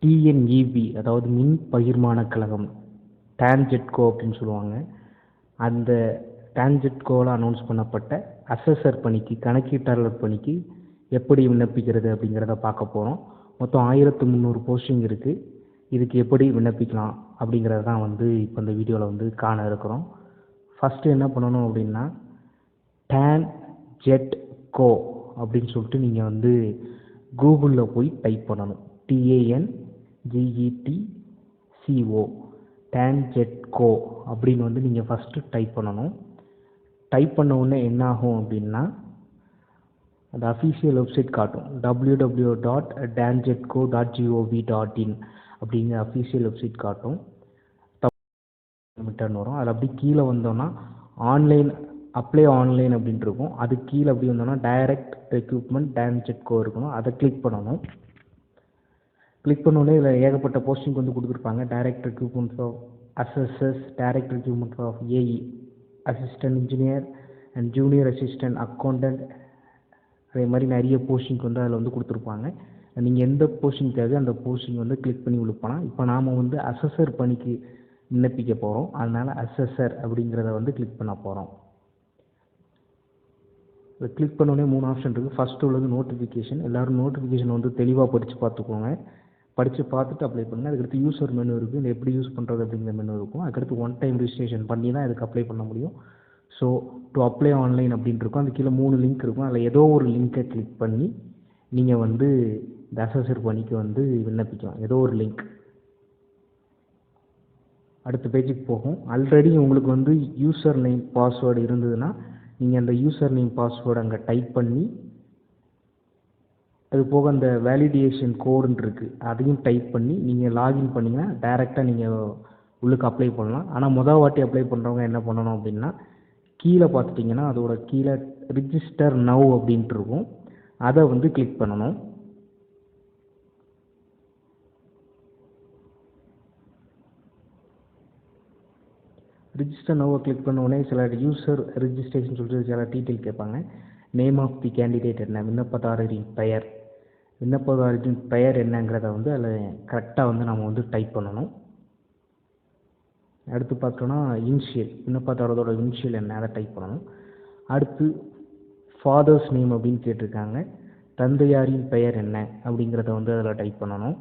TNEB அதாவது மின் பகிர்மான கழகம் டான்ஜெட்கோ அப்படின்னு சொல்லுவாங்க. அந்த டான்ஜெட்கோவில் அனௌன்ஸ் பண்ணப்பட்ட அசஸர் பணிக்கு கணக்கீட்டாளர் பணிக்கு எப்படி விண்ணப்பிக்கிறது அப்படிங்கிறத பார்க்க போகிறோம். மொத்தம் 1300 போஸ்டிங் இருக்குது. இதுக்கு எப்படி விண்ணப்பிக்கலாம் அப்படிங்கிறது தான் இப்போ இந்த வீடியோவில் காண இருக்கிறோம். ஃபஸ்ட்டு என்ன பண்ணணும் அப்படின்னா டான்ஜெட்கோ அப்படின்னு சொல்லிட்டு நீங்கள் கூகுளில் போய் டைப் பண்ணணும். TANGETCO டான்ஜெட்கோ அப்படின்னு நீங்கள் ஃபஸ்ட்டு டைப் பண்ணணும். டைப் பண்ண உடனே என்ன ஆகும் அப்படின்னா அந்த அஃபீஷியல் வெப்சைட் காட்டும். www.danjetco.gov.in அப்படிங்கிற அஃபீஷியல் வெப்சைட் காட்டும். வரும். அதில் அப்படி கீழே வந்தோன்னா ஆன்லைன் அப்ளை ஆன்லைன் அப்படின்ட்டு இருக்கும். அது கீழே அப்படி வந்தோன்னா டைரக்ட் ரெக்ரூட்மெண்ட் டான்ஜெட்கோ இருக்கணும். அதை கிளிக் பண்ணணும். கிளிக் பண்ணோடனே இதில் ஏகப்பட்ட போஸ்டிங் கொடுத்துருப்பாங்க. Direct recruitment of assessors, direct recruitment of AE, assistant engineer and junior assistant accountant, அதே மாதிரி நிறைய போஸ்டிங் அதில் கொடுத்துருப்பாங்க. நீங்கள் எந்த போஸ்டிங் தேவையோ அந்த போஸ்டிங் கிளிக் பண்ணி விழுப்பலாம். இப்போ நாம் அசஸர் பணிக்கு விண்ணப்பிக்க போகிறோம். அதனால் அசஸர் அப்படிங்கிறத கிளிக் பண்ண போகிறோம். இதை கிளிக் பண்ணோடனே 3 ஆப்ஷன் இருக்குது. ஃபஸ்ட்டு உள்ளது நோட்டிஃபிகேஷன். எல்லோரும் நோட்டிஃபிகேஷன் தெளிவாக படித்து பார்த்துக்கோங்க. படித்து பார்த்துட்டு அப்ளை பண்ணுங்கள். அதுக்கடுத்து யூசர் மெனு இருக்குது. இது எப்படி யூஸ் பண்ணுறது அப்படிங்கிற மெனு இருக்கும். அதுக்கடுத்து ஒன் டைம் ரிஜிஸ்ட்ரேஷன் பண்ணி தான் இதுக்கு அப்ளை பண்ண முடியும். ஸோ டு அப்ளை ஆன்லைன் அப்படின்ட்டு இருக்கும். அது கீழே 3 லிங்க் இருக்கும். அதில் ஏதோ ஒரு லிங்க்கை கிளிக் பண்ணி நீங்கள் இந்த அசஸர் பணிக்கு விண்ணப்பிக்கலாம். ஏதோ ஒரு லிங்க் அடுத்த பேஜுக்கு போகும். ஆல்ரெடி உங்களுக்கு யூசர் நேம் பாஸ்வேர்டு இருந்ததுன்னா நீங்கள் அந்த யூசர் நேம் பாஸ்வேர்டு அங்கே டைப் பண்ணி, அது போக அந்த வேலிடேஷன் கோடுன்னு இருக்குது அதையும் டைப் பண்ணி நீங்கள் லாகின் பண்ணிங்கன்னா டைரெக்டாக நீங்கள் உள்ளுக்கு அப்ளை பண்ணலாம். ஆனால் மொதல் வாட்டி அப்ளை பண்ணுறவங்க என்ன பண்ணணும் அப்படின்னா கீழே பார்த்துட்டிங்கன்னா அதோட கீழே ரிஜிஸ்டர் நவ் அப்படின்ட்டு இருக்கும். அதை கிளிக் பண்ணணும். ரிஜிஸ்டர் நோவை கிளிக் பண்ண உடனே சில யூசர் ரிஜிஸ்ட்ரேஷன் சொல்லிட்டு சில டீட்டெயில் கேட்பாங்க. நேம் ஆஃப் தி கேண்டிடேட் என்ன, விண்ணப்பதாரரின் பெயர், விண்ணப்பதாரரின் பெயர் என்னங்கிறத அதில் கரெக்டாக நம்ம டைப் பண்ணணும். அடுத்து பார்த்தோன்னா இனிஷியல், விண்ணப்பதாரரோட இனிஷியல் என்ன அதை டைப் பண்ணணும். அடுத்து ஃபாதர்ஸ் நேம் அப்படின்னு கேட்டிருக்காங்க. தந்தையாரின் பெயர் என்ன அப்படிங்கிறத அதில் டைப் பண்ணணும்.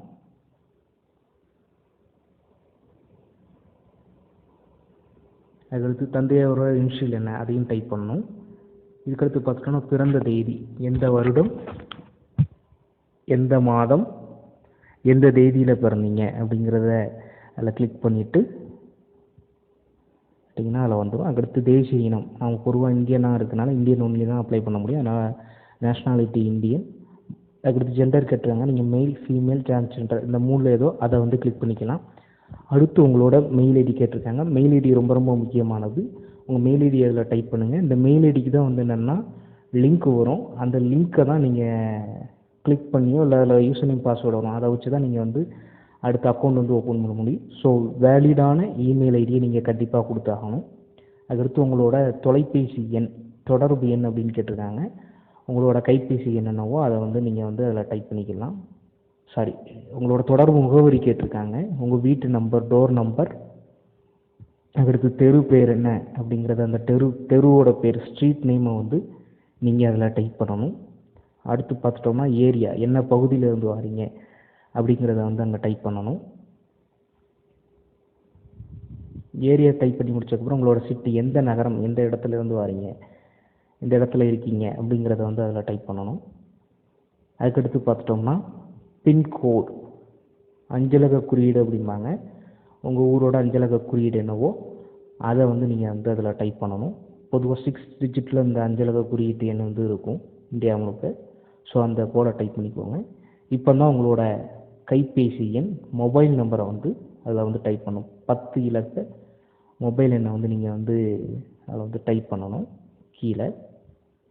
அதுக்கடுத்து தந்தையாரோட இனிஷியல் என்ன அதையும் டைப் பண்ணணும். இதுக்கடுத்து பார்த்துட்டோன்னா பிறந்த தேதி, எந்த வருடம், எந்த மாதம், எந்த தேதியில் பிறந்தீங்க அப்படிங்கிறத அதில் கிளிக் பண்ணிவிட்டு பார்த்தீங்கன்னா அதில் வந்துடும். அதுக்கடுத்து தேசிய இனம், நம்ம பொதுவாக இந்தியனாக இருக்கனால இந்தியன் ஒன்லி தான் அப்ளை பண்ண முடியும். அதனால் நேஷ்னாலிட்டி இந்தியன். அதுக்கடுத்து ஜெண்டர் கேட்டுருக்காங்க. நீங்கள் மெயில், ஃபீமேல், டிரான்ஸ்ஜெண்டர் இந்த 3ல் ஏதோ அதை கிளிக் பண்ணிக்கலாம். அடுத்து உங்களோட மெயில் ஐடி கேட்டிருக்காங்க. மெயில் ஐடி ரொம்ப ரொம்ப முக்கியமானது. உங்கள் மெயில் ஐடி அதில் டைப் பண்ணுங்கள். இந்த மெயில் ஐடிக்கு தான் என்னென்னா லிங்க் வரும். அந்த லிங்க்கை தான் நீங்கள் கிளிக் பண்ணியோ இல்லை அதில் யூசர் நேம் பாஸ்வேர்டு வரும். அதை வச்சு தான் நீங்கள் அடுத்த அக்கௌண்ட் ஓப்பன் பண்ண முடியும். ஸோ வேலிடான இமெயில் ஐடியை நீங்கள் கண்டிப்பாக கொடுத்தாகணும். அதுக்கடுத்து உங்களோட தொலைபேசி எண், தொடர்பு எண் அப்படின்னு கேட்டிருக்காங்க. உங்களோட கைபேசி எண் என்னவோ அதை நீங்கள் அதில் டைப் பண்ணிக்கலாம். உங்களோட தொடர்பு முகவரி கேட்டிருக்காங்க. உங்கள் வீட்டு நம்பர், டோர் நம்பர், அதுக்கடுத்து தெரு பேர் என்ன அப்படிங்கிறத அந்த தெருவோட பேர், ஸ்ட்ரீட் நேமை நீங்கள் அதில் டைப் பண்ணணும். அடுத்து பார்த்துட்டோம்னா ஏரியா, என்ன பகுதியிலேருந்து வாரீங்க அப்படிங்கிறத அங்கே டைப் பண்ணணும். ஏரியா டைப் பண்ணி முடிச்சதுக்கப்புறம் உங்களோட சிட்டி, எந்த நகரம், எந்த இடத்துலேருந்து வாரீங்க, எந்த இடத்துல இருக்கீங்க அப்படிங்கிறத அதில் டைப் பண்ணணும். அதுக்கடுத்து பார்த்துட்டோம்னா பின்கோடு, அஞ்சலக குறியீடு அப்படிம்பாங்க. உங்கள் ஊரோட அஞ்சலக குறியீடு என்னவோ அதை நீங்கள் அதில் டைப் பண்ணணும். பொதுவாக 6 டிஜிட்டில் இந்த அஞ்சலக குறியீட்டு எண் இருக்கும் இந்தியா முழுக்க. ஸோ அந்த கோடை டைப் பண்ணிக்கோங்க. இப்போ தான் உங்களோட கைபேசி எண், மொபைல் நம்பரை அதில் டைப் பண்ணணும். 10 இலக்க மொபைல் எண்ணை நீங்கள் அதில் டைப் பண்ணணும். கீழே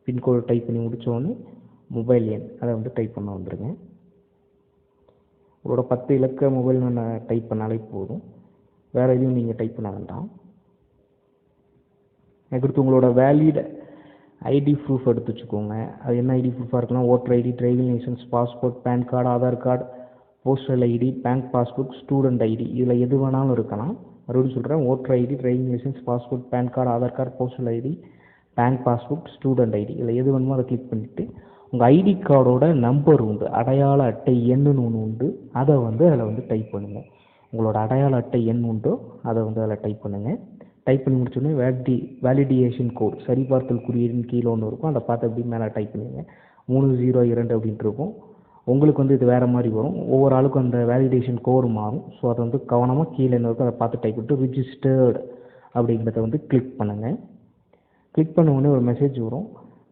பின்கோடு டைப் பண்ணி முடித்தோடனே மொபைல் எண் அதை டைப் பண்ண வந்துடுங்க. உங்களோட 10 இலக்க மொபைல் நம்பர் டைப் பண்ணாலே போதும். வேறு எதுவும் நீங்கள் டைப் பண்ண வேண்டாம். அதுக்கடுத்து உங்களோட வேலிட் ஐடி ப்ரூஃப் எடுத்து வச்சுக்கோங்க. அது என்ன ஐடி ப்ரூஃபாக இருக்கலாம்? Voter ID, driving licence, passport, PAN card, Aadhaar card postal ID, bank passbook, student ID, இதில் எது வேணாலும் இருக்கலாம். மறுபடியும் சொல்கிறேன், voter ID, driving licence, passport, PAN card, Aadhaar card, postal ID, bank passbook, student ID, இதில் எது வேணுமோ அதை கிளிக் பண்ணிவிட்டு உங்கள் ஐடி கார்டோட நம்பர் உண்டு, அடையாள அட்டை எண்ணுன்னு ஒன்று உண்டு, அதை வந்து அதில் வந்து டைப் பண்ணுங்கள். உங்களோட அடையாள அட்டை எண் உண்டோ அதை வந்து அதில் டைப் பண்ணுங்கள். டைப் பண்ணி முடிச்சோடனே வேலிடேஷன் கோட், சரிபார்த்தல் குறியீடுன்னு கீழே ஒன்று இருக்கும், அதை பார்த்து அப்படி மேலே டைப் பண்ணுங்க. 302 அப்படின்ட்டு இருக்கும். உங்களுக்கு வந்து இது வேறு மாதிரி வரும், ஒவ்வொரு ஆளுக்கும் அந்த வேலிடேஷன் கோடு மாறும். ஸோ அதை வந்து கவனமாக கீழே என்ன இருக்கோ அதை பார்த்து டைப் பண்ணிட்டு ரிஜிஸ்டர்டு அப்படிங்கிறத வந்து கிளிக் பண்ணுங்கள். கிளிக் பண்ண உடனே ஒரு மெசேஜ் வரும்.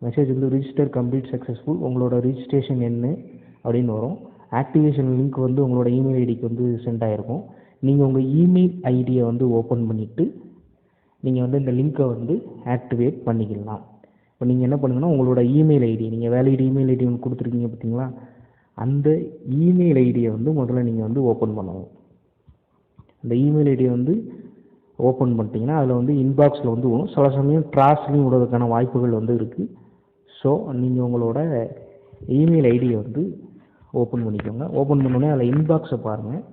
மெசேஜ் வந்து ரிஜிஸ்டர் கம்ப்ளீட் சக்ஸஸ்ஃபுல், உங்களோட ரிஜிஸ்ட்ரேஷன் என்ன அப்படின்னு வரும். ஆக்டிவேஷன் லிங்க் வந்து உங்களோட இமெயில் ஐடிக்கு வந்து சென்ட் ஆகிருக்கும். நீங்கள் உங்கள் இமெயில் ஐடியை வந்து ஓப்பன் பண்ணிவிட்டு நீங்கள் வந்து இந்த லிங்க்கை வந்து ஆக்டிவேட் பண்ணிக்கலாம். இப்போ நீங்கள் என்ன பண்ணுங்கன்னா உங்களோட இமெயில் ஐடி, நீங்கள் வேலிட் இமெயில் ஐடி ஒன்று கொடுத்துருக்கீங்க பார்த்தீங்களா, அந்த இமெயில் ஐடியை வந்து முதல்ல நீங்கள் வந்து ஓப்பன் பண்ணணும். அந்த இமெயில் ஐடியை வந்து ஓப்பன் பண்ணிட்டீங்கன்னா அதில் வந்து இன்பாக்ஸில் வந்து வரும். சில சமயம் ட்ராஸ்லையும் விடுறதுக்கான வாய்ப்புகள் வந்து இருக்குது. ஸோ நீங்கள் உங்களோட இமெயில் ஐடியை வந்து ஓப்பன் பண்ணிக்கோங்க. ஓப்பன் பண்ணோடனே அதில் இன்பாக்ஸை பாருங்கள்.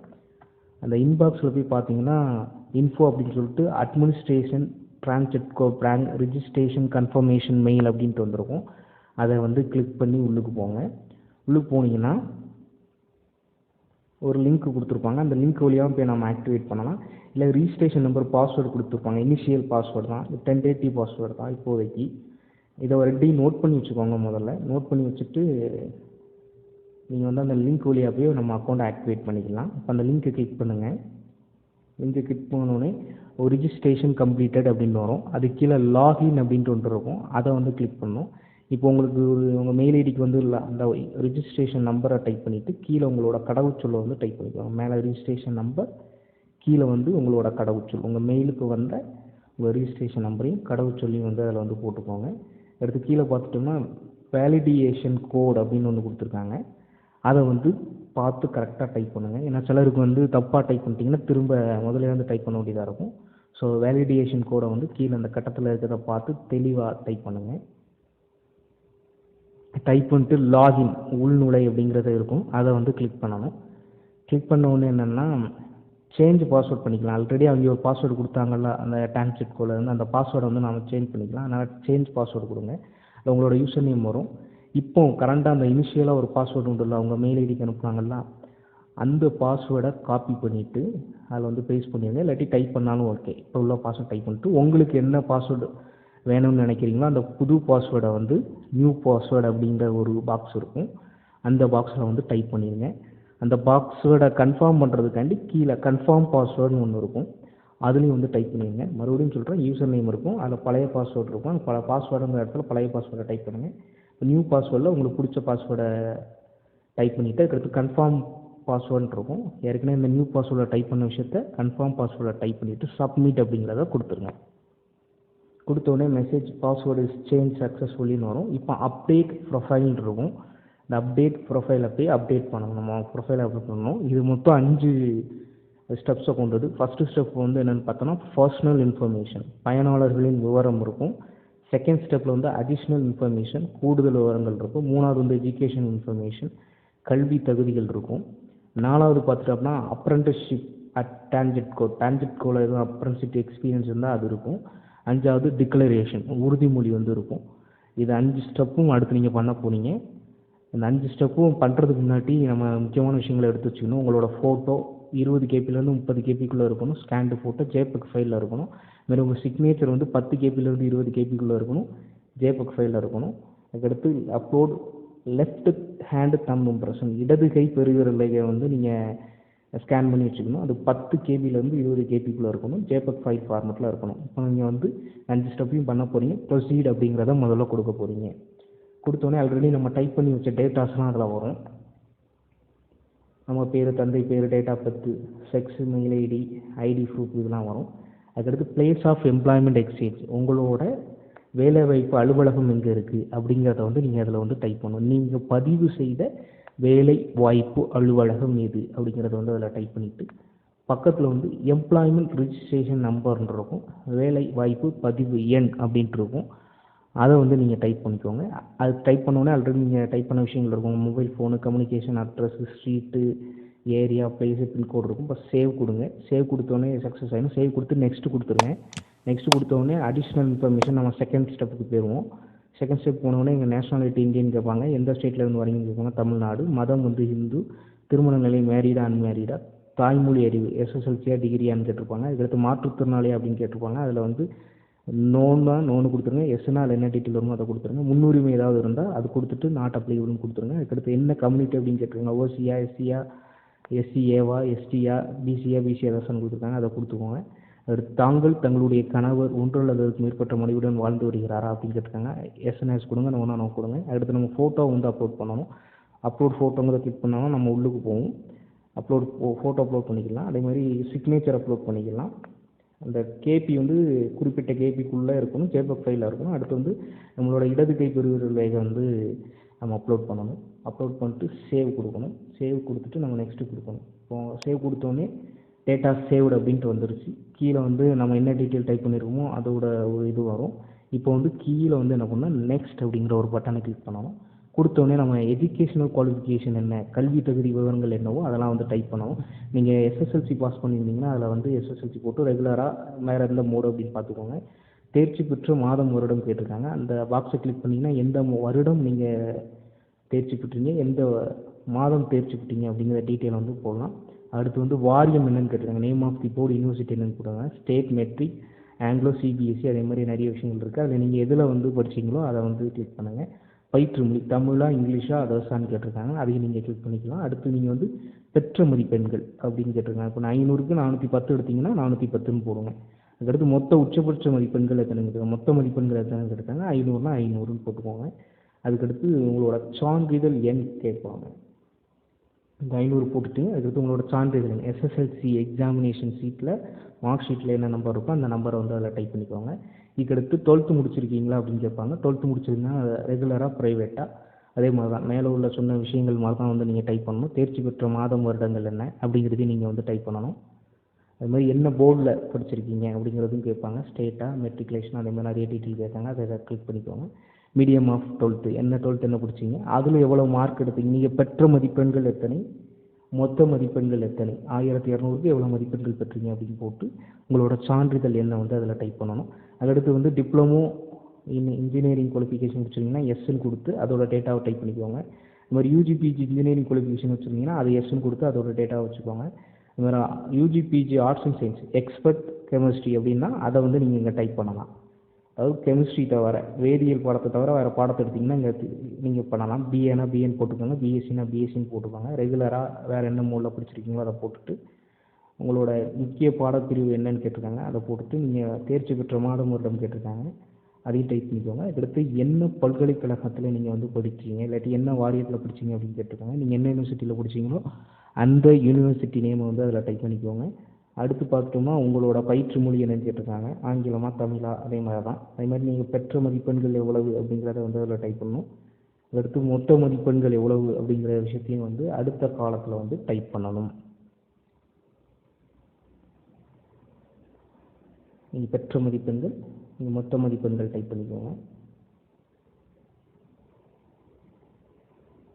அந்த இன்பாக்ஸில் போய் பார்த்தீங்கன்னா இன்ஃபோ அப்படின்னு சொல்லிட்டு அட்மினிஸ்ட்ரேஷன் டிரான்சிட்கோ பேங்க் ரிஜிஸ்ட்ரேஷன் கன்ஃபர்மேஷன் மெயில் அப்படின்ட்டு வந்திருக்கும். அதை வந்து கிளிக் பண்ணி உள்ளுக்கு போங்க. உள்ளுக்கு போனீங்கன்னா ஒரு லிங்க் கொடுத்துருப்பாங்க. அந்த லிங்க் வழியாக போய் நம்ம ஆக்டிவேட் பண்ணலாம். இல்லை ரிஜிஸ்ட்ரேஷன் நம்பர், பாஸ்வேர்டு கொடுத்துருப்பாங்க. இனிஷியல் பாஸ்வேர்டு தான், 10 பாஸ்வேர்டு தான் இப்போதைக்கு. இதை ஒரு நோட் பண்ணி வச்சுக்கோங்க. முதல்ல நோட் பண்ணி வச்சுட்டு நீங்கள் வந்து அந்த லிங்க் வழியாக போய் நம்ம அக்கௌண்ட்டை ஆக்டிவேட் பண்ணிக்கலாம். இப்போ அந்த லிங்க்கை கிளிக் பண்ணுங்கள். லிங்க்கை கிளிக் பண்ணோடனே ஒரு ரிஜிஸ்ட்ரேஷன் கம்ப்ளீட்டட் அப்படின்னு வரும். அது கீழே லாகின் அப்படின்ட்டு ஒன்று இருக்கும், அதை வந்து கிளிக் பண்ணணும். இப்போ உங்களுக்கு உங்கள் மெயில் ஐடிக்கு வந்து அந்த ரிஜிஸ்ட்ரேஷன் நம்பரை டைப் பண்ணிவிட்டு கீழே உங்களோட கடவுச்சொல்லை வந்து டைப் பண்ணிக்கோங்க. மேலே ரிஜிஸ்ட்ரேஷன் நம்பர், கீழே வந்து உங்களோட கடவுச்சொல், உங்கள் மெயிலுக்கு வந்த உங்கள் ரிஜிஸ்ட்ரேஷன் நம்பரையும் கடவுச்சொல்லையும் வந்து அதில் வந்து போட்டுக்கோங்க. அடுத்து கீழே பார்த்துட்டோம்னா வேலிடேஷன் கோட் அப்படின்னு ஒன்று கொடுத்துருக்காங்க. அதை வந்து பார்த்து கரெக்டாக டைப் பண்ணுங்கள். ஏன்னா சிலருக்கு வந்து தப்பாக டைப் பண்ணிட்டீங்கன்னா திரும்ப முதல்ல வந்து டைப் பண்ண வேண்டியதாக இருக்கும். ஸோ வேலிடேஷன் கோடை வந்து கீழே அந்த கட்டத்தில் இருக்கிறத பார்த்து தெளிவாக டைப் பண்ணுங்கள். டைப் பண்ணிட்டு லாகின் உள்நுழை அப்படிங்கிறது இருக்கும், அதை வந்து கிளிக் பண்ணணும். கிளிக் பண்ண உடனே என்னென்னா சேஞ்ச் பாஸ்வேர்ட் பண்ணிக்கலாம். ஆல்ரெடி அவங்க ஒரு பாஸ்வேர்டு கொடுத்தாங்கல்ல அந்த டிரான்சிட் கோடில் இருந்து, அந்த பாஸ்வேர்டை வந்து நம்ம சேஞ்ச் பண்ணிக்கலாம். அதனால் சேஞ்ச் பாஸ்வேர்டு கொடுங்க. இல்லை உங்களோட யூசர் நேம் வரும். இப்போ கரண்டாக அந்த இனிஷியலாக ஒரு பாஸ்வேர்டு உண்டுல்ல, அவங்க மெயில் ஐடிக்கு அனுப்புனாங்கல்ல, அந்த பாஸ்வேர்டை காப்பி பண்ணிவிட்டு அதில் வந்து பேஸ்ட் பண்ணிடுங்க. இல்லாட்டி டைப் பண்ணாலும் ஓகே. இப்போ உள்ள பாஸ்வேர்டு டைப் பண்ணிட்டு உங்களுக்கு என்ன பாஸ்வேர்டு வேணும்னு நினைக்கிறீங்களோ அந்த புது பாஸ்வேர்டை வந்து நியூ பாஸ்வேர்டு அப்படிங்கிற ஒரு பாக்ஸ் இருக்கும், அந்த பாக்ஸில் வந்து டைப் பண்ணிடுங்க. அந்த பாஸ்வேர்டை கன்ஃபார்ம் பண்ணுறதுக்காண்டி கீழே கன்ஃபார்ம் பாஸ்வேர்டுன்னு ஒன்று இருக்கும், அதுலேயும் வந்து டைப் பண்ணிடுங்க. மறுபடியும் சொல்கிறேன், யூசர் நேம் இருக்கும், அதில் பழைய பாஸ்வேர்டு இருக்கும், அந்த பாஸ்வேர்டுங்கிற இடத்துல பழைய பாஸ்வேர்டை டைப் பண்ணுங்கள். நியூ பாஸ்வேர்டில் உங்களுக்கு பிடிச்ச பாஸ்வேர்டை டைப் பண்ணிவிட்டு அதுக்கடுத்து கன்ஃபார்ம் பாஸ்வேர்டு இருக்கும். ஏற்கனவே இந்த நியூ பாஸ்வேர்டை டைப் பண்ண விஷயத்த கன்ஃபார்ம் பாஸ்வேர்டை டைப் பண்ணிவிட்டு சப்மிட் அப்படிங்கிறத கொடுத்துருங்க. கொடுத்தோடனே மெசேஜ் பாஸ்வேர்டு இஸ் சேஞ்ச் சக்ஸஸ்ஃபுல்லின்னு வரும். இப்போ அப்டேட் ப்ரொஃபைல்னு இருக்கும். இந்த அப்டேட் ப்ரொஃபைலை போய் அப்டேட் பண்ணணும். நம்ம ப்ரொஃபைலை அப்டேட் பண்ணணும். இது மொத்தம் 5 ஸ்டெப்ஸை கொண்டது. ஃபஸ்ட்டு ஸ்டெப் வந்து என்னென்னு பார்த்தோன்னா பர்சனல் இன்ஃபர்மேஷன், பயனாளர்களின் விவரம் இருக்கும். செகண்ட் ஸ்டெப்பில் வந்து அடிஷ்னல் இன்ஃபர்மேஷன், கூடுதல் விவரங்கள் இருக்கும். மூணாவது வந்து எஜுகேஷன் இன்ஃபர்மேஷன், கல்வி தகுதிகள் இருக்கும். நாலாவது பார்த்துட்டோம்னா அப்ரெண்டிஸ்ஷிப் அட் டான்ஜெட்கோவில் எதுவும் அப்ரெண்டிஸ்ஷிப் எக்ஸ்பீரியன்ஸ் இருந்தால் அது இருக்கும். அஞ்சாவது டிக்ளரேஷன், உறுதிமொழி வந்து இருக்கும். இது 5 ஸ்டெப்பும் அடுத்து நீங்கள் பண்ண போனீங்க. இந்த 5 ஸ்டெப்பும் பண்ணுறதுக்கு முன்னாடி நம்ம முக்கியமான விஷயங்களை எடுத்து வச்சுக்கணும். உங்களோட ஃபோட்டோ 20 கேபிலேருந்து 30 கேபிக்குள்ளே இருக்கணும். ஸ்கேண்டு ஃபோட்டோ ஜேபெக் ஃபைலில் இருக்கணும். இதுமாதிரி உங்கள் சிக்னேச்சர் வந்து 10 கேபிலேருந்து 20 கேபிக்குள்ளே இருக்கணும், ஜேபெக் ஃபைலில் இருக்கணும். அதுக்கடுத்து அப்லோட் லெஃப்ட் ஹேண்டு தம் இம்ப்ரெஷன், இடது கை பெருவிரலையை வந்து நீங்கள் ஸ்கேன் பண்ணி வச்சுக்கணும். அது 10 கேபிலேருந்து 20 கேபிக்குள்ளே இருக்கணும், ஜேபெக் ஃபைல் ஃபார்மெட்டில் இருக்கணும். இப்போ நீங்கள் வந்து 5 ஸ்டெப்பையும் பண்ண போகிறீங்க. ப்ரொசீட் அப்படிங்கிறத முதல்ல கொடுக்க போகிறீங்க. கொடுத்தோடனே ஆல்ரெடி நம்ம டைப் பண்ணி வச்ச டேட்டாஸ்லாம் அதில் வரும். நம்ம பேர், தந்தை பேர், date of birth, sex, mail ID, ID proof இதெல்லாம் வரும். அதுக்கடுத்து பிளேஸ் ஆஃப் எம்ப்ளாய்மெண்ட் எக்ஸ்சேஞ்ச், உங்களோட வேலைவாய்ப்பு அலுவலகம் எங்கே இருக்குது அப்படிங்கிறத வந்து நீங்கள் அதில் வந்து டைப் பண்ணணும். நீங்கள் பதிவு செய்த வேலை வாய்ப்பு அலுவலகம் எது அப்படிங்கிறத வந்து அதில் டைப் பண்ணிவிட்டு பக்கத்தில் வந்து எம்ப்ளாய்மெண்ட் ரிஜிஸ்ட்ரேஷன் நம்பர்னு இருக்கும், வேலை வாய்ப்பு பதிவு எண் அப்படின்ட்டு இருக்கும், அதை வந்து நீங்கள் டைப் பண்ணிக்கோங்க. அது டைப் பண்ணோடனே ஆல்ரெடி நீங்கள் டைப் பண்ண விஷயங்கள் இருக்கும். Mobile phone, communication address, street, area, place, pin code இருக்கும். இப்போ சேவ் கொடுங்க. சேவ் கொடுத்தோடனே சக்ஸஸ் ஆகிடும். சேவ் கொடுத்து நெக்ஸ்ட் கொடுத்துருங்க. நெக்ஸ்ட் கொடுத்தோடனே அடிஷ்னல் இன்ஃபர்மேஷன் நம்ம செகண்ட் ஸ்டெப்புக்கு போயிடுவோம். செகண்ட் ஸ்டெப் போனோடனே எங்கள் நேஷனாலிட்டி இந்தியன் கேட்பாங்க. எந்த ஸ்டேட்லேருந்து வரீங்கன்னு கேட்பாங்க. தமிழ்நாடு. மதம் வந்து ஹிந்து. திருமண நிலை மேரீடா அன்மேரீடா. தாய்மொழி அறிவு எஸ்எஸ்எல்சியா டிகிரியான்னு கேட்டிருப்பாங்க. இதுக்கடுத்து மாற்றுத்திறனாளி அப்படின்னு கேட்டிருப்பாங்க. அதில் வந்து நோன்னு கொடுத்துருங்க. எஸ்னா அதில் என்ன டீட்டெயில் வருமோ அதை கொடுத்துருங்க. முன்னுரிமை ஏதாவது இருந்தால் அது கொடுத்துட்டு நாட் அப்ளிகபிள்னு கொடுத்துருங்க. அதுக்கடுத்து என்ன கம்யூனிட்டி அப்படின்னு கேட்டிருக்காங்க. ஓசியா, எஸ்சியா, எஸ்சிஏவா, எஸ்டியா, பிசியா, பிசிஆர்எஸ்ன்னு கொடுத்துருக்காங்க. அதை கொடுத்துக்கோங்க. அடுத்து தாங்கள் தங்களுடைய கணவர் ஒன்று அல்லது அதற்கு மேற்பட்ட மனைவியுடன் வாழ்ந்து வருகிறாரா அப்படின்னு கேட்டிருக்காங்க. எஸ்என்எஸ் கொடுங்க. நோ கொடுங்க. அடுத்து நம்ம ஃபோட்டோ வந்து அப்லோட் பண்ணணும். அப்லோட் ஃபோட்டோங்கிறத கிளிக் பண்ணாலும் நம்ம உள்ளுக்கு போகும். ஃபோட்டோ அப்லோட் பண்ணிக்கலாம். அதே மாதிரி சிக்னேச்சர் அப்லோட் பண்ணிக்கலாம். அந்த கேபி வந்து குறிப்பிட்ட கேபிக்குள்ளே இருக்கணும். ஜேபக் ஃபைலாக இருக்கணும். அடுத்து வந்து நம்மளோட இடது கை பெருவிரல் ரேகை வந்து நம்ம அப்லோட் பண்ணணும். அப்லோட் பண்ணிட்டு சேவ் கொடுக்கணும். சேவ் கொடுத்துட்டு நம்ம நெக்ஸ்ட்டு கொடுக்கணும். இப்போ சேவ் கொடுத்தோடனே டேட்டா சேவ்டு அப்படின்ட்டு வந்துருச்சு. கீழே வந்து நம்ம என்ன டீட்டெயில் டைப் பண்ணியிருக்கோமோ அதோட ஒரு இது வரும். இப்போ வந்து கீழே வந்து என்ன பண்ணால் நெக்ஸ்ட் அப்படிங்கிற ஒரு பட்டனை கிளிக் பண்ணணும். கொடுத்தோடனே நம்ம எஜுகேஷனல் குவாலிஃபிகேஷன் என்ன, கல்வி தகுதி விவரங்கள் என்னவோ அதெல்லாம் வந்து டைப் பண்ணணும். நீங்கள் எஸ்எஸ்எல்சி பாஸ் பண்ணியிருந்தீங்கன்னா அதில் வந்து எஸ்எஸ்எல்சி போட்டு ரெகுலராக வேறு எந்த மோடு அப்படின்னு பார்த்துக்கோங்க. தேர்ச்சி பெற்ற மாதம் வருடம் கேட்டிருக்காங்க. அந்த பாக்ஸை கிளிக் பண்ணிங்கன்னா எந்த வருடம் நீங்கள் தேர்ச்சி பெற்றீங்க, எந்த மாதம் தேர்ச்சி பெற்றீங்க அப்படிங்கிற டீட்டெயில் வந்து போடலாம். அடுத்து வந்து வாரியம் என்னன்னு கேட்டிருக்காங்க. Name of the board, university என்னன்னு போடுவாங்க. ஸ்டேட், மெட்ரிக், ஆங்கிலோ, சிபிஎஸ்சி, அதே மாதிரி நிறைய விஷயங்கள் இருக்குது. அதில் நீங்கள் எதில் வந்து படிச்சிங்களோ அதை வந்து கிளிக் பண்ணுங்கள். பயிற்று மொழி தமிழா, இங்கிலீஷா, அதர்ஸான்னு கேட்டிருக்காங்க. அதையும் நீங்கள் கிளிக் பண்ணிக்கலாம். அடுத்து நீங்கள் வந்து பெற்ற மதிப்பெண்கள் அப்படின்னு கேட்டிருக்காங்க. இப்போ 500க்கு 410 எடுத்தீங்கன்னா 410ன்னு போடுங்க. அதுக்கடுத்து மொத்த உச்சபட்ச மதிப்பெண்கள் எத்தனை கேட்டிருக்காங்க. மொத்த மதிப்பெண்கள் எத்தனை கேட்டிருக்காங்க. 500னா 500ன்னு போட்டுக்கோங்க. அதுக்கடுத்து உங்களோட சான்றிதழ் எண் கேட்பாங்க. இந்த 500 போட்டுட்டு அதுக்கடுத்து உங்களோட சான்றிதழ் எஸ்எஸ்எல்சி எக்ஸாமினேஷன் ஷீட்டில் மார்க் ஷீட்டில் என்ன நம்பர் இருக்கோ அந்த நம்பரை வந்து அதில் டைப் பண்ணிக்கோங்க. இதுக்கடுத்து 12th முடிச்சிருக்கீங்களா அப்படின்னு கேட்பாங்க. 12th முடிச்சிருந்தா ரெகுலராக, ப்ரைவேட்டாக அதே மாதிரி தான் மேலே உள்ள சொன்ன விஷயங்கள் மாதிரி தான் வந்து நீங்கள் டைப் பண்ணணும். தேர்ச்சி பெற்ற மாதம் வருடங்கள் என்ன அப்படிங்கிறதையும் நீங்கள் வந்து டைப் பண்ணணும். அது மாதிரி என்ன போர்டில் படிச்சிருக்கீங்க அப்படிங்கிறதும் கேட்பாங்க. ஸ்டேட்டா, மெட்ரிகுலேஷன், அதே மாதிரி நிறைய டீட்டெயில் கேட்பாங்க. அதை கிளிக் பண்ணிக்கோங்க. மீடியம் ஆஃப் 12th என்ன 12th என்ன படிச்சிங்க, அதில் எவ்வளோ மார்க் எடுத்தீங்க, நீங்கள் பெற்ற மதிப்பெண்கள் எத்தனை, மொத்த மதிப்பெண்கள் எத்தனை, 1200க்கு எவ்வளோ மதிப்பெண்கள் பெற்றீங்க அப்படின்னு போட்டு உங்களோட சான்றிதழ் என்ன வந்து அதில் டைப் பண்ணணும். அதுக்கடுத்து வந்து டிப்ளமோ இன்ஜினியரிங் குவாலிஃபிகேஷன் வச்சுருந்தீங்கன்னா எஸ்ன்னு கொடுத்து அதோட டேட்டாவை டைப் பண்ணிக்கோங்க. இது மாதிரி யூஜிபிஜி இன்ஜினியரிங் குவாலிஃபிகேஷன் வச்சுருந்தீங்கன்னா அது எஸ்ன்னு கொடுத்து அதோட டேட்டாவை வச்சுக்கோங்க. இது மாதிரி UG PG arts and science expert chemistry அப்படின்னா அதை வந்து நீங்கள் இங்கே டைப் பண்ணலாம். அதாவது கெமிஸ்ட்ரி தவிர, வேதியியல் பாடத்தை தவிர வேறு பாடத்தை எடுத்திங்கன்னா இங்கே நீங்கள் பண்ணலாம். பிஏனா பிஎன் போட்டுக்கோங்க, பிஎஸ்சினா பிஎஸ்சின்னு போட்டுக்கோங்க. ரெகுலராக வேறு என்ன மோடில் படிச்சிருக்கீங்களோ அதை போட்டுட்டு உங்களோட முக்கிய பாடப்பிரிவு என்னன்னு கேட்டிருக்காங்க அதை போட்டுட்டு நீங்கள் தேர்ச்சி பெற்ற மாதம் வருடம் கேட்டிருக்காங்க அதையும் டைப் பண்ணிக்கோங்க. அடுத்து என்ன பல்கலைக்கழகத்தில் நீங்கள் வந்து படிச்சீங்க, இல்லாட்டி என்ன வாரியத்தில் படிச்சீங்க அப்படின்னு கேட்டிருக்காங்க. நீங்கள் என்ன யூனிவர்சிட்டியில் படிச்சீங்களோ அந்த யூனிவர்சிட்டி நேமை வந்து அதில் டைப் பண்ணிக்கோங்க. அடுத்து பார்த்தோம்னா உங்களோட பயிற்று மொழி என்னன்னு கேட்டிருக்காங்க. ஆங்கிலமா, தமிழா, அதே மாதிரி தான். அதே மாதிரி நீங்கள் பெற்ற மதிப்பெண்கள் எவ்வளவு அப்படிங்கிறத வந்து அதில் டைப் பண்ணணும். அடுத்து மொத்த மதிப்பெண்கள் எவ்வளவு அப்படிங்கிற விஷயத்தையும் வந்து அடுத்த காலத்தில் வந்து டைப் பண்ணணும். நீங்கள் பெற்ற மதிப்பெண்கள், நீங்கள் மொத்த மதிப்பெண்கள் டைப் பண்ணிக்கோங்க.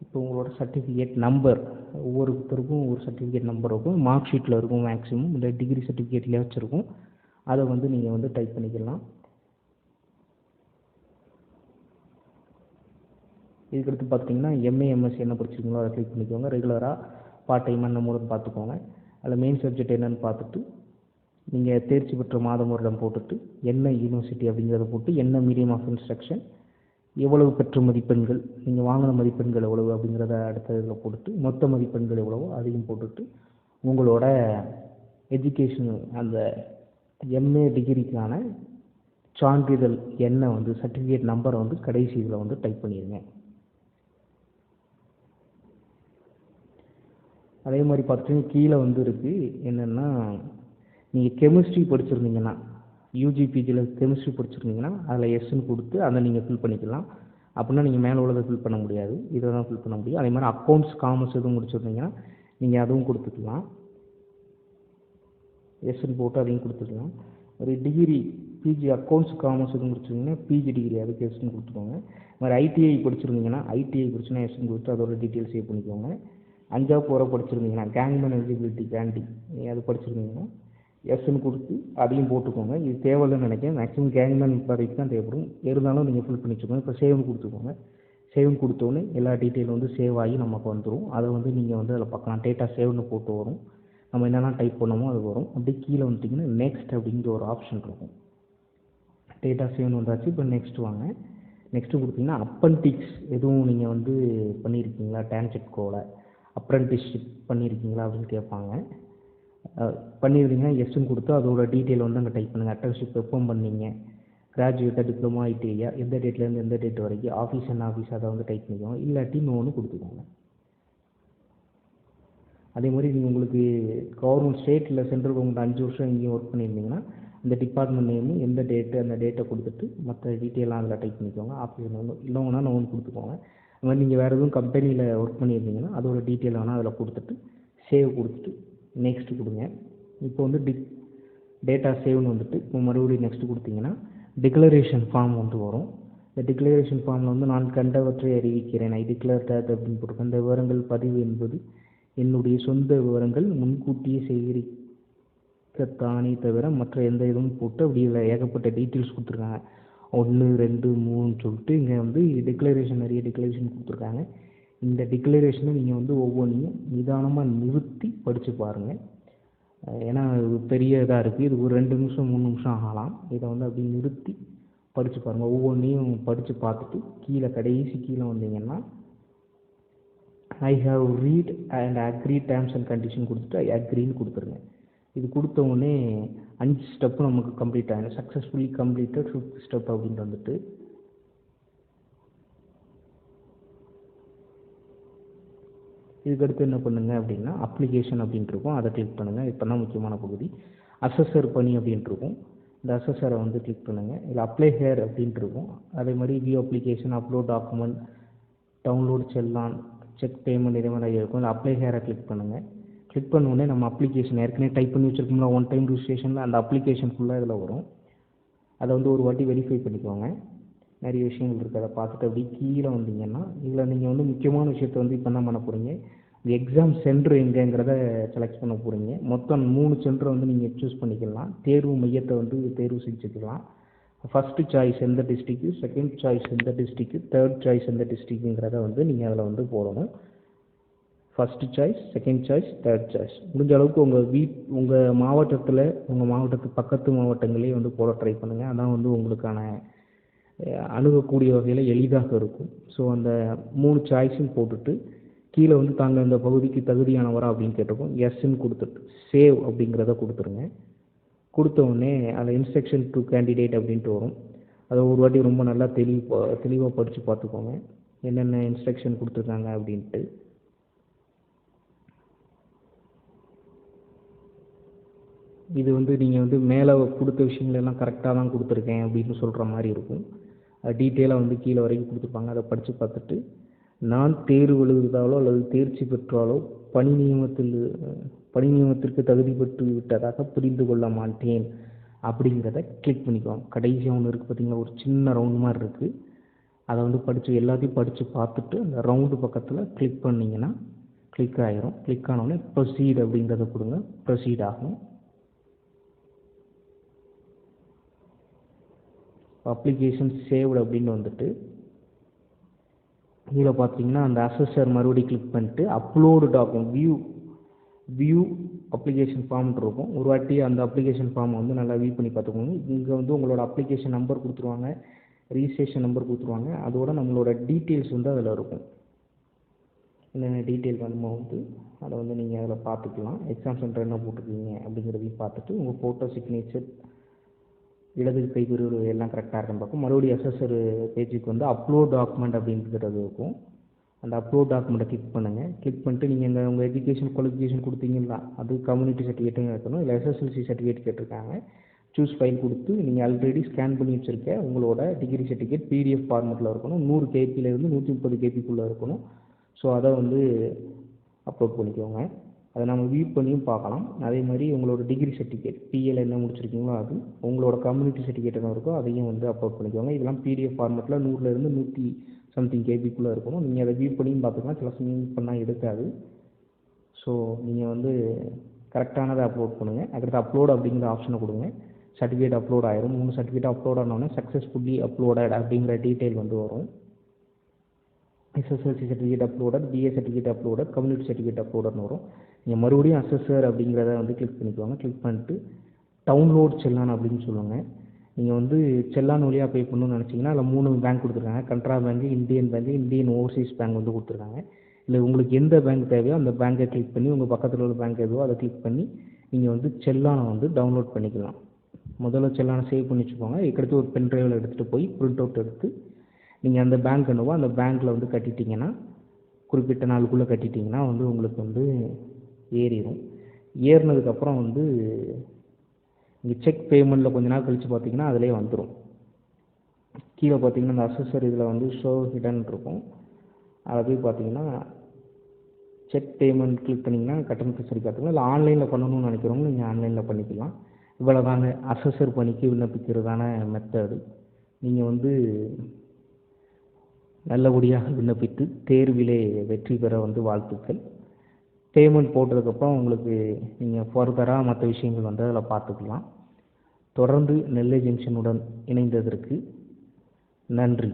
இப்போ உங்களோட சர்டிஃபிகேட் நம்பர், ஒவ்வொருத்தருக்கும் ஒரு சர்டிஃபிகேட் நம்பர் இருக்கும். மார்க் ஷீட்டில் இருக்கும் மேக்ஸிமம், இல்லை டிகிரி சர்டிஃபிகேட்லேயே வச்சுருக்கும். அதை வந்து நீங்கள் வந்து டைப் பண்ணிக்கலாம். இதுக்கடுத்து பார்த்தீங்கன்னா எம்ஏ, எம்எஸ்சி என்ன படிச்சிருக்கீங்களோ அதை கிளிக் பண்ணிக்கோங்க. ரெகுலராக பார்ட் டைம் என்ன மூலம் பார்த்துக்கோங்க. அதில் மெயின் சப்ஜெக்ட் என்னன்னு பார்த்துட்டு நீங்கள் தேர்ச்சி பெற்ற மாதம் வருடம் போட்டுட்டு என்ன யூனிவர்சிட்டி அப்படிங்கிறத போட்டு என்ன மீடியம் ஆஃப் இன்ஸ்ட்ரக்ஷன், எவ்வளவு பெற்ற மதிப்பெண்கள், நீங்கள் வாங்கின மதிப்பெண்கள் எவ்வளவு அப்படிங்கிறத அடுத்த இதில் போட்டுட்டு மொத்த மதிப்பெண்கள் எவ்வளவோ அதையும் போட்டுட்டு உங்களோட எஜுகேஷன் அந்த எம்ஏ டிகிரிக்கான சான்றிதழ் என்ன வந்து சர்டிஃபிகேட் நம்பரை வந்து கடைசி இதில் வந்து டைப் பண்ணிடுங்க. அதே மாதிரி பார்த்தீங்கன்னா கீழே வந்து இருக்குது என்னென்னா, நீங்கள் கெமிஸ்ட்ரி படிச்சிருந்தீங்கன்னா யூஜிபிஜியில் கெமிஸ்ட்ரி படிச்சிருந்தீங்கன்னா அதில் எஸ்ன்னு கொடுத்து அதை நீங்கள் ஃபில் பண்ணிக்கலாம். அப்படின்னா நீங்கள் மேலே உள்ளதை ஃபில் பண்ண முடியாது, இதை தான் ஃபில் பண்ண முடியும். அதே மாதிரி அக்கௌண்ட்ஸ், காமர்ஸ் எதுவும் முடிச்சிருந்தீங்கன்னா நீங்கள் அதுவும் கொடுத்துக்கலாம். எஸ்ன்னு போட்டு அதையும் கொடுத்துக்கலாம். ஒரு டிகிரி பிஜி அக்கௌண்ட்ஸ், காமர்ஸ் எதுவும் முடிச்சிருந்தீங்கன்னா பிஜி டிகிரி அதுக்கு எஸ்ன்னு கொடுத்துக்கோங்க. இது மாதிரி ஐடிஐ படிச்சிருந்தீங்கன்னா ஐடிஐ படிச்சுன்னா எஸ்ன்னு கொடுத்து அதோட டீட்டெயில் சேவ் பண்ணிக்கோங்க. 5வது வரை படிச்சிருந்தீங்கன்னா கேங்மேன் எலிஜிபிலிட்டி கேண்டி நீங்கள் அது படிச்சிருந்தீங்கன்னா எஸ்ன்னு கொடுத்து அதையும் போட்டுக்கோங்க. இது தேவையில்லைன்னு நினைக்கிறேன். மேக்ஸிமம் கேங்மேன் ப்ராஜெக்ட் தான் தேவைப்படும். இருந்தாலும் நீங்கள் ஃபில் பண்ணி வச்சுக்கோங்க. இப்போ சேவ்னு கொடுத்துக்கோங்க. சேவ்னு கொடுத்தோன்னே எல்லா டீட்டெயிலும் வந்து சேவ் ஆகி நமக்கு வந்துடும். அதை வந்து நீங்கள் வந்து அதில் பார்க்கலாம். டேட்டா சேவ்னு போட்டு வரும். நம்ம என்னென்ன டைப் பண்ணோமோ அது வரும். அப்படியே கீழே வந்துட்டிங்கன்னா நெக்ஸ்ட் அப்படிங்கிற ஒரு ஆப்ஷன் இருக்கும். டேட்டா சேவ்னு வந்தாச்சு. இப்போ நெக்ஸ்ட் வாங்க. நெக்ஸ்ட்டு கொடுத்தீங்கன்னா அப்பன்டிக்ஸ் எதுவும் நீங்கள் வந்து பண்ணியிருக்கீங்களா, டான்ஜெட்கோவில் அப்ரெண்டிஸ்ஷிப் பண்ணியிருக்கீங்களா அப்படின்னு கேட்பாங்க. பண்ணியிருந்தீங்கன்னா எஸ்ன்னு கொடுத்து அதோட டீட்டெயில் வந்து அங்கே டைப் பண்ணுங்கள். அப்ரெண்டிஸ்ஷிப் எப்போ பண்ணீங்க, கிராஜுவேட்டாக, டிப்ளமோ, ஐடிஐயா, எந்த டேட்லேருந்து எந்த டேட் வரைக்கும், ஆஃபீஸ் என்ன ஆஃபீஸ் அதை வந்து டைப் பண்ணிக்கோங்க. இல்லாட்டி நோன்னு கொடுத்துக்கோங்க. அதே மாதிரி நீங்கள் உங்களுக்கு கவர்மெண்ட் ஸ்டேட் இல்லை சென்ட்ரல் கவர்மெண்ட் 5 வருஷம் எங்கேயும் ஒர்க் பண்ணியிருந்தீங்கன்னா இந்த டிபார்ட்மெண்ட் நேமு எந்த டேட்டு அந்த டேட்டை கொடுத்துட்டு மற்ற டீட்டெயிலாம் அதில் டைப் பண்ணிக்கோங்க. ஆஃபீஸ் ஒன்று இல்லைன்னா நோன் கொடுத்துக்கோங்க. அது மாதிரி நீங்கள் வேறு எதுவும் கம்பெனியில் ஒர்க் பண்ணியிருந்தீங்கன்னா அதோட டீட்டெயில் வேணால் அதில் கொடுத்துட்டு சேவ் கொடுத்துட்டு நெக்ஸ்ட்டு கொடுங்க. இப்போ வந்து டேட்டா சேவ்னு வந்துட்டு இப்போ மறுபடியும் நெக்ஸ்ட்டு கொடுத்தீங்கன்னா டிக்ளரேஷன் ஃபார்ம் வந்து வரும். இந்த டிக்ளரேஷன் ஃபார்மில் வந்து நான் கண்டவற்றை அறிவிக்கிறேன், ஐ டிக்ளேர் தட் அப்படின்னு போட்டிருக்கேன். இந்த விவரங்கள் பதிவு என்பது என்னுடைய சொந்த விவரங்கள், முன்கூட்டியே சேகரிக்கத்தானே தவிர மற்ற எந்த இதுவும் போட்டு அப்படி இல்லை ஏகப்பட்ட டீட்டெயில்ஸ் கொடுத்துருக்காங்க. 1 2 3ன்னு சொல்லிட்டு இங்கே வந்து டிக்ளரேஷன் நிறைய டிக்ளரேஷன் கொடுத்துருக்காங்க. இந்த டிக்ளரேஷனை நீங்கள் வந்து ஒவ்வொன்றையும் நிதானமாக நிறுத்தி படித்து பாருங்கள். ஏன்னா இது பெரிய இதாக இருக்குது. இது ஒரு 2 நிமிஷம் 3 நிமிஷம் ஆகலாம். இதை வந்து அப்படி நிறுத்தி படித்து பாருங்கள். ஒவ்வொன்றையும் படித்து பார்த்துட்டு கீழே வந்தீங்கன்னா I have read and agree terms and condition கொடுத்துட்டு ஐ அக்ரின்னு கொடுத்துருங்க. இது கொடுத்த உடனே 5 ஸ்டெப்பு நமக்கு கம்ப்ளீட் ஆகிடும். சக்ஸஸ்ஃபுல்லி கம்ப்ளீட்டட் 5th ஸ்டெப் அப்படின்ட்டு வந்துட்டு இதுக்கடுத்து என்ன பண்ணுங்கள் அப்படின்னா அப்ளிகேஷன் அப்படின்ட்டு இருக்கும். அதை கிளிக் பண்ணுங்கள். இப்போ தான் முக்கியமான பகுதி. அசஸர் பணி அப்படின்ட்டு இருக்கும். இந்த அசஸரை வந்து கிளிக் பண்ணுங்கள். இதில் அப்ளை ஹேர் அப்படின்ட்டு இருக்கும். அதே மாதிரி view application, upload document, download challan, check payment இதே மாதிரி இருக்கும். இந்த அப்ளை ஹேரை கிளிக் பண்ணுங்கள். கிளிக் பண்ண உடனே நம்ம அப்ளிகேஷன் ஏற்கனவே டைப் பண்ணி வச்சுருக்கோம்ல ஒன் டைம் ரிஜிஸ்ட்ரேஷனில் அந்த அப்ளிகேஷன் ஃபுல்லாக இதில் வரும். அதை வந்து ஒரு வாட்டி வெரிஃபை பண்ணிக்கோங்க. நிறைய விஷயங்கள் இருக்குது. அதை பார்த்துட்டு அப்படி கீழே வந்தீங்கன்னா இதில் நீங்கள் வந்து முக்கியமான விஷயத்தை வந்து இப்போ என்ன பண்ண போகிறீங்க, இந்த எக்ஸாம் சென்டர் எங்கேங்கிறத செலக்ட் பண்ண போகிறீங்க. மொத்தம் 3 சென்டரை வந்து நீங்கள் சூஸ் பண்ணிக்கலாம். தேர்வு மையத்தை வந்து தேர்வு செஞ்சுக்கலாம். ஃபஸ்ட்டு சாய்ஸ் எந்த டிஸ்ட்ரிக்கு, செகண்ட் சாய்ஸ் எந்த டிஸ்ட்ரிக்கு, தேர்ட் சாய்ஸ் எந்த டிஸ்ட்ரிக்குங்கிறத வந்து நீங்கள் அதில் வந்து போடணும். First choice, second choice, third choice. முடிஞ்ச அளவுக்கு உங்கள் மாவட்டத்துக்கு பக்கத்து மாவட்டங்களே வந்து போட ட்ரை பண்ணுங்கள். அதான் வந்து உங்களுக்கான அணுகக்கூடிய வகையில் எளிதாக இருக்கும். ஸோ அந்த 3 சாய்ஸும் போட்டுட்டு கீழே வந்து தாங்கள் இந்த பகுதிக்கு தகுதியானவரா அப்படின்னு கேட்டிருக்கோம். எஸ்ன்னு கொடுத்துட்டு சேவ் அப்படிங்கிறத கொடுத்துருங்க. கொடுத்த உடனே அதில் இன்ஸ்ட்ரக்ஷன் டு கேண்டிடேட் அப்படின்ட்டு வரும். அதை ஒரு வாட்டி ரொம்ப நல்லா தெளிவாக படித்து பார்த்துக்கோங்க என்னென்ன இன்ஸ்ட்ரக்ஷன் கொடுத்துருக்காங்க அப்படின்ட்டு. இது வந்து நீங்கள் வந்து மேலே கொடுத்த விஷயங்கள் எல்லாம் கரெக்டாக தான் கொடுத்துருக்கேன் அப்படின்னு சொல்கிற மாதிரி இருக்கும். அது டீட்டெயிலாக வந்து கீழே வரைக்கும் கொடுத்துருப்பாங்க. அதை படித்து பார்த்துட்டு நான் தேர்வு எழுதுவதாலோ அல்லது தேர்ச்சி பெற்றாலோ பணி நியமனத்திற்கு தகுதி பெற்று விட்டதாக புரிந்து கொள்ள மாட்டேன் அப்படிங்கிறத கிளிக் பண்ணிக்குவோம். கடைசியாக ஒன்று இருக்குது பார்த்தீங்களா, ஒரு சின்ன ரவுண்டு மாதிரி இருக்குது. அதை வந்து எல்லாத்தையும் படித்து பார்த்துட்டு அந்த ரவுண்டு பக்கத்தில் கிளிக் பண்ணிங்கன்னா கிளிக் ஆகிரும். கிளிக் ஆனோடனே ப்ரொசீட் அப்படிங்கிறத கொடுங்க. ப்ரொசீட் ஆகும். அப்ளிகேஷன் சேவ்டு அப்படின்னு வந்துட்டு இதில் பார்த்தீங்கன்னா அந்த அசஸர் மறுபடியும் கிளிக் பண்ணிட்டு upload document view application form இருக்கும். ஒரு வாட்டி அந்த அப்ளிகேஷன் ஃபார்மை வந்து நல்லா வியூ பண்ணி பார்த்துக்கோங்க. இங்கே வந்து உங்களோட அப்ளிகேஷன் நம்பர் கொடுத்துருவாங்க, ரிஜிஸ்ட்ரேஷன் நம்பர் கொடுத்துருவாங்க. அதோட நம்மளோட டீட்டெயில்ஸ் வந்து அதில் இருக்கும். என்னென்ன டீட்டெயில் வேணுமோ வந்து அதை வந்து நீங்கள் அதில் பார்த்துக்கலாம். எக்ஸாம் சென்டர் என்ன போட்டிருக்கீங்க அப்படிங்கிறதையும் பார்த்துட்டு உங்கள் ஃபோட்டோ, சிக்னேச்சர், இடது கை குறியீடு எல்லாம் கரெக்டாக இருக்குன்னு பார்க்கும். மறுபடியும் அசஸர் பேஜுக்கு வந்து அப்லோட் டாக்குமெண்ட் அப்படிங்கிறது இருக்கும். அந்த அப்லோட் டாக்குமெண்ட்டை கிளிக் பண்ணுங்கள். கிளிக் பண்ணிட்டு நீங்கள் உங்கள் எஜுகேஷன் குவாலிஃபிகேஷன் கொடுத்தீங்களா, அது கம்யூனிட்டி சர்டிஃபிகேட்டும் இருக்கணும். இல்லை எஸ்எஸ்எல்சி சர்டிஃபிகேட் கேட்டிருக்காங்க. சூஸ் ஃபைல் கொடுத்து நீங்கள் ஆல்ரெடி ஸ்கேன் பண்ணி வச்சுருக்க உங்களோட டிகிரி சர்டிஃபிகேட் PDF ஃபார்மெட்டில் இருக்கணும். 100 KB-லேருந்து 130 KB-க்குள்ளே இருக்கணும். ஸோ அதை வந்து அப்லோட் பண்ணிக்கோங்க. அதை நம்ம வியூ பண்ணியும் பார்க்கலாம். அதே மாதிரி உங்களோட டிகிரி சர்டிஃபிகேட் பிஏல என்ன முடிச்சிருக்கீங்களோ அது, உங்களோட கம்யூனிட்டி சர்டிஃபிகேட் என்ன இருக்கோ அதையும் வந்து அப்லோட் பண்ணிக்கோங்க. இதெல்லாம் PDF ஃபார்மெட்டில் 100லேருந்து 100 சம்திங் KB-க்குள்ளே இருக்கணும். நீங்கள் அதை வியூ பண்ணியும் பார்த்துக்கலாம். சில சமயம் பண்ணால் எடுக்காது. ஸோ நீங்கள் வந்து கரெக்டானதை அப்லோட் பண்ணுங்கள். அடுத்து அப்லோட் அப்படிங்கிற ஆப்ஷனை கொடுங்க. சர்டிஃபிகேட் அப்லோட் ஆயிரும். 3 சர்டிஃபிகேட் அப்லோட் ஆனோடனே சக்ஸஸ்ஃபுல்லி அப்லோடட் அப்படிங்கிற டீட்டெயில் வந்து வரும். SSLC certificate uploaded, BA certificate uploaded, community certificate அப்லோடட்னு வரும். நீங்கள் மறுபடியும் அசஸர் அப்படிங்கிறத வந்து கிளிக் பண்ணிக்குவாங்க. கிளிக் பண்ணிட்டு டவுன்லோட் செல்லான் அப்படின்னு சொல்லுவாங்க. நீங்கள் வந்து செல்லான் வழியாக பே பண்ணணும்னு நினச்சிங்கன்னா அதில் 3 பேங்க் கொடுத்துருக்காங்க. Canara bank, Indian bank, Indian Overseas bank வந்து கொடுத்துருக்காங்க. இல்லை உங்களுக்கு எந்த பேங்க் தேவையோ அந்த பேங்கை கிளிக் பண்ணி உங்கள் பக்கத்தில் உள்ள பேங்க் எதுவோ அதை கிளிக் பண்ணி நீங்கள் வந்து செல்லானை வந்து டவுன்லோட் பண்ணிக்கலாம். முதல்ல செல்லானை சேவ் பண்ணி வச்சுக்கோங்க. இதுக்கடுத்து ஒரு பென் ட்ரைவில் எடுத்துகிட்டு போய் பிரிண்ட் அவுட் எடுத்து நீங்கள் அந்த பேங்க் என்னவோ அந்த பேங்க்கில் வந்து கட்டிட்டிங்கன்னா, குறிப்பிட்ட நாளுக்குள்ளே கட்டிட்டிங்கன்னா வந்து உங்களுக்கு வந்து ஏறிடும். ஏறினதுக்கப்புறம் வந்து இங்கே செக் பேமெண்ட்டில் கொஞ்ச நாள் கழித்து பார்த்தீங்கன்னா அதிலே வந்துடும். கீழே பார்த்தீங்கன்னா இந்த அசஸர் இதில் வந்து ஷோ ஹிடன் இருக்கும். அதை போய் பார்த்தீங்கன்னா செக் பேமெண்ட் கிளிக் பண்ணிங்கன்னா கட்டணத்தை சரி பார்த்துக்கலாம். இல்லை ஆன்லைனில் பண்ணணும்னு நினைக்கிறவங்க நீங்கள் ஆன்லைனில் பண்ணிக்கலாம். இவ்வளோ தாங்க அசஸர் பணிக்கு விண்ணப்பிக்கிறதான மெத்தடு. நீங்கள் வந்து நல்லபடியாக விண்ணப்பித்து தேர்விலே வெற்றி பெற வந்து வாழ்த்துக்கள். பேமெண்ட் போட்டதுக்கப்புறம் உங்களுக்கு நீங்கள் ஃபர்தராக மற்ற விஷயங்கள் வந்து அதில் பார்த்துக்கலாம். தொடர்ந்து நெல்லை ஜங்ஷனுடன் இணைந்ததற்கு நன்றி.